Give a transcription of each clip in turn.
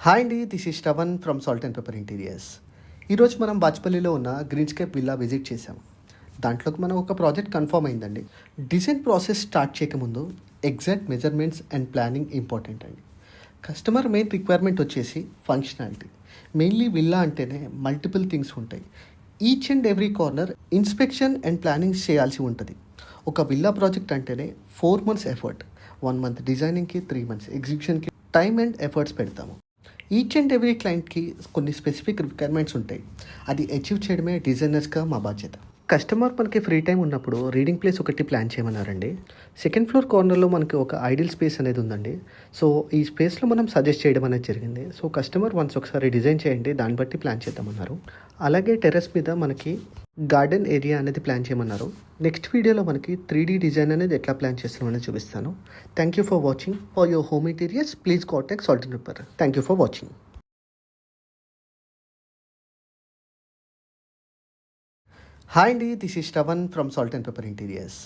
Hi అండి, this is Shravan from Salt and Pepper interiors. ఈరోజు మనం బాచ్పల్లిలో ఉన్న గ్రీన్స్కేప్ విల్లా విజిట్ చేసాం. దాంట్లోకి మనం ఒక ప్రాజెక్ట్ కన్ఫర్మ్ అయిందండి. డిజైన్ ప్రాసెస్ స్టార్ట్ చేయకముందు exact measurements and planning important అండి. కస్టమర్ మెయిన్ రిక్వైర్మెంట్ వచ్చేసి ఫంక్షనాలిటీ. మెయిన్లీ విల్లా అంటేనే మల్టిపుల్ థింగ్స్ ఉంటాయి. Each and every corner inspection and planning చేయాల్సి ఉంటుంది. ఒక విల్లా ప్రాజెక్ట్ అంటేనే 4 months ఎఫర్ట్, 1 month డిజైనింగ్కి, 3 months ఎగ్జిక్యూషన్కి టైమ్ అండ్ ఎఫర్ట్స్ పెడతాము. ఈచ్ అండ్ ఎవ్రీ క్లయింట్కి కొన్ని స్పెసిఫిక్ రిక్వైర్మెంట్స్ ఉంటాయి. అది అచీవ్ చేయడమే డిజైనర్స్గా మా బాధ్యత. కస్టమర్ మనకి ఫ్రీ టైం ఉన్నప్పుడు రీడింగ్ ప్లేస్ ఒకటి ప్లాన్ చేయమన్నారండి. సెకండ్ ఫ్లోర్ కార్నర్లో మనకి ఒక ఐడియల్ స్పేస్ అనేది ఉందండి. సో ఈ స్పేస్లో మనం సజెస్ట్ చేయడం అనేది జరిగింది. సో కస్టమర్ వన్స్ ఒకసారి డిజైన్ చేయండి, దాన్ని బట్టి ప్లాన్ చేద్దామన్నారు. అలాగే టెర్రస్ మీద మనకి గార్డెన్ ఏరియా అనేది ప్లాన్ చేయమన్నారు. నెక్స్ట్ వీడియోలో మనకి 3D డిజైన్ అనేది ఎట్లా ప్లాన్ చేస్తున్నామని చూపిస్తాను. Thank you for watching. For your home interiors please contact Salt and Pepper. Thank you for watching. Hi అండి, this is Shravan from Salt and Pepper interiors.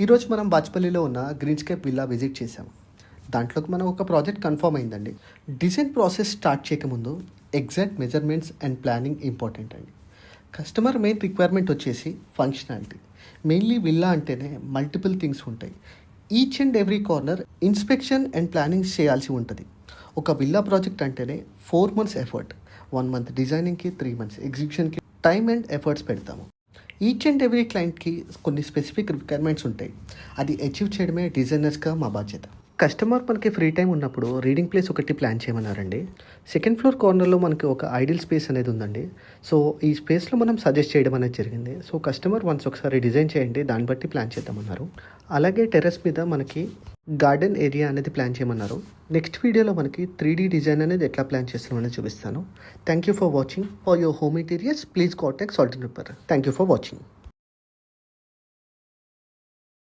ఈరోజు మనం బాచ్పల్లిలో ఉన్న గ్రీన్స్కేప్ విల్లా విజిట్ చేసాం. దాంట్లోకి మనం ఒక ప్రాజెక్ట్ కన్ఫర్మ్ అయిందండి. డిజైన్ ప్రాసెస్ స్టార్ట్ చేయకముందు exact measurements and planning important అండి. కస్టమర్ మెయిన్ రిక్వైర్మెంట్ వచ్చేసి ఫంక్షనాలిటీ. మెయిన్లీ విల్లా అంటేనే మల్టిపుల్ థింగ్స్ ఉంటాయి. Each and every corner inspection and planning చేయాల్సి ఉంటుంది. ఒక విల్లా ప్రాజెక్ట్ అంటేనే 4 months ఎఫర్ట్, 1 month డిజైనింగ్కి, 3 months ఎగ్జిక్యూషన్కి టైమ్ అండ్ ఎఫర్ట్స్ పెడతాము. ఈచ్ అండ్ ఎవ్రీ క్లయింట్కి కొన్ని స్పెసిఫిక్ రిక్వైర్మెంట్స్ ఉంటాయి. అది అచీవ్ చేయడమే డిజైనర్స్గా మా బాధ్యత. కస్టమర్ మనకి ఫ్రీ టైం ఉన్నప్పుడు రీడింగ్ ప్లేస్ ఒకటి ప్లాన్ చేయమన్నారండి. సెకండ్ ఫ్లోర్ కార్నర్లో మనకి ఒక ఐడియల్ స్పేస్ అనేది ఉందండి. సో ఈ స్పేస్లో మనం సజెస్ట్ చేయడం అనేది జరిగింది. సో కస్టమర్ వన్స్ ఒకసారి డిజైన్ చేయండి, దాన్ని బట్టి ప్లాన్ చేద్దామన్నారు. అలాగే టెర్రస్ మీద మనకి గార్డెన్ ఏరియా అనేది ప్లాన్ చేయమన్నారు. నెక్స్ట్ వీడియోలో మనకి 3D డిజైన్ అనేది ఎట్లా ప్లాన్ చేస్తున్నామని చూపిస్తాను. Thank you for watching. For your home interiors please contact Salt and Pepper. Thank you for watching.